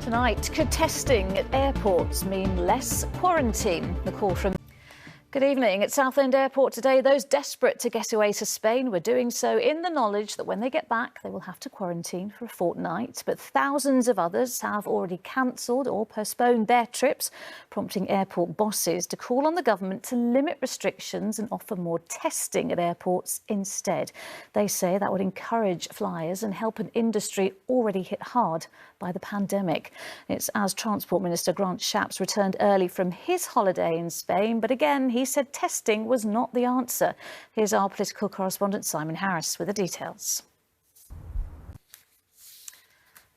Tonight, could testing at airports mean less quarantine? The call from... Good evening. At Southend Airport today, those desperate to get away to Spain were doing so in the knowledge that when they get back, they will have to quarantine for a fortnight. But thousands of others have already cancelled or postponed their trips, prompting airport bosses to call on the government to limit restrictions and offer more testing at airports instead. They say that would encourage flyers and help an industry already hit hard by the pandemic. It's as Transport Minister Grant Shapps returned early from his holiday in Spain, but again, he said testing was not the answer. Here's our political correspondent Simon Harris with the details.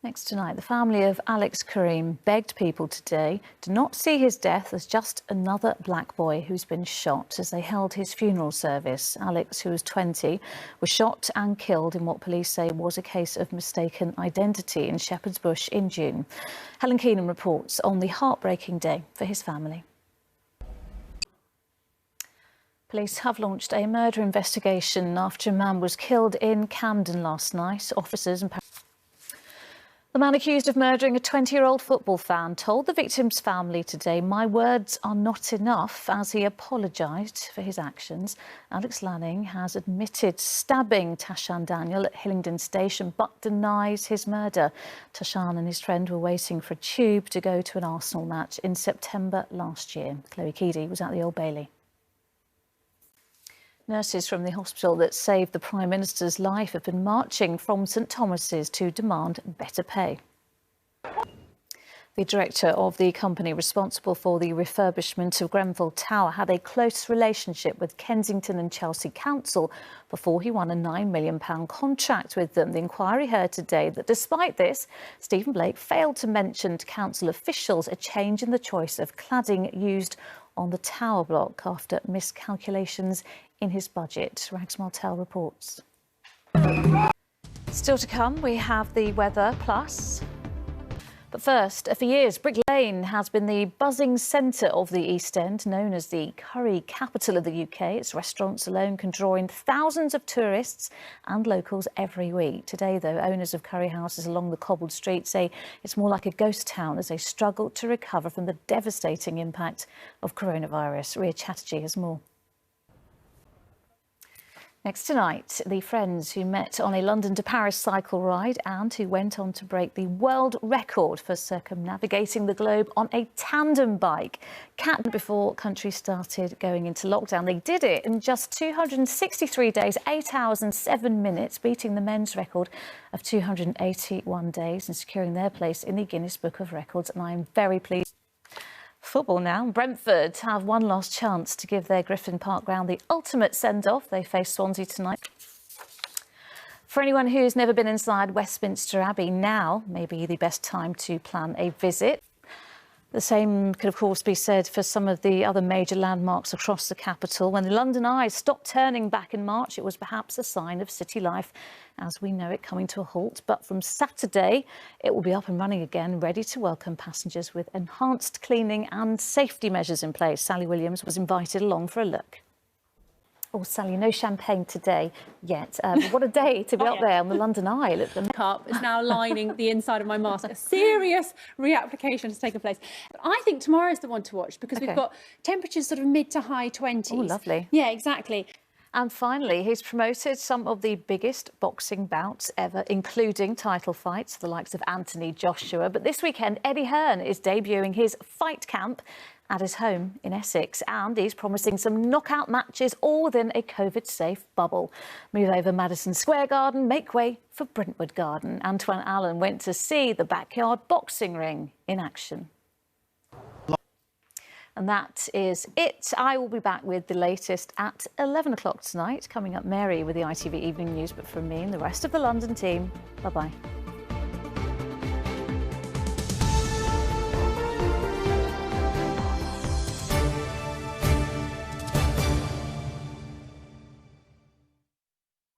Next tonight, the family of Alex Karim begged people today to not see his death as just another black boy who's been shot as they held his funeral service. Alex, who was 20, was shot and killed in what police say was a case of mistaken identity in Shepherd's Bush in June. Helen Keenan reports on the heartbreaking day for his family. Police have launched a murder investigation after a man was killed in Camden last night. Officers and the man accused of murdering a 20-year-old football fan told the victim's family today, "My words are not enough," as he apologised for his actions. Alex Lanning has admitted stabbing Tashan Daniel at Hillingdon Station but denies his murder. Tashan and his friend were waiting for a tube to go to an Arsenal match in September last year. Chloe Keedy was at the Old Bailey. Nurses from the hospital that saved the Prime Minister's life have been marching from St Thomas's to demand better pay. The director of the company responsible for the refurbishment of Grenfell Tower had a close relationship with Kensington and Chelsea Council before he won a £9 million contract with them. The inquiry heard today that despite this, Stephen Blake failed to mention to council officials a change in the choice of cladding used on the tower block after miscalculations in his budget. Rags Martel reports. Still to come, we have the weather plus. But first, for years, Brick Lane has been the buzzing centre of the East End, known as the curry capital of the UK. Its restaurants alone can draw in thousands of tourists and locals every week. Today, though, owners of curry houses along the cobbled street say it's more like a ghost town as they struggle to recover from the devastating impact of coronavirus. Ria Chatterjee has more. Next tonight, the friends who met on a London to Paris cycle ride and who went on to break the world record for circumnavigating the globe on a tandem bike. Before countries started going into lockdown, they did it in just 263 days, 8 hours and 7 minutes, beating the men's record of 281 days and securing their place in the Guinness Book of Records. And I am very pleased. Football now. Brentford have one last chance to give their Griffin Park ground the ultimate send-off. They face Swansea tonight. For anyone who's never been inside Westminster Abbey, now may be the best time to plan a visit. The same could, of course, be said for some of the other major landmarks across the capital. When the London Eye stopped turning back in March, it was perhaps a sign of city life as we know it coming to a halt. But from Saturday, it will be up and running again, ready to welcome passengers with enhanced cleaning and safety measures in place. Sally Williams was invited along for a look. Oh, Sally, no champagne today yet. But what a day to be up there on the London Eye. Look, the cup is now lining the inside of my mask. A serious reapplication has taken place. But I think tomorrow is the one to watch because we've got temperatures sort of mid to high 20s. Oh, lovely. Yeah, exactly. And finally, he's promoted some of the biggest boxing bouts ever, including title fights, the likes of Anthony Joshua. But this weekend, Eddie Hearn is debuting his fight camp at his home in Essex, and he's promising some knockout matches all within a COVID-safe bubble. Move over Madison Square Garden, make way for Brentwood Garden. Antoine Allen went to see the backyard boxing ring in action. And that is it. I will be back with the latest at 11 o'clock tonight. Coming up, Mary with the ITV Evening News. But from me and the rest of the London team, bye-bye.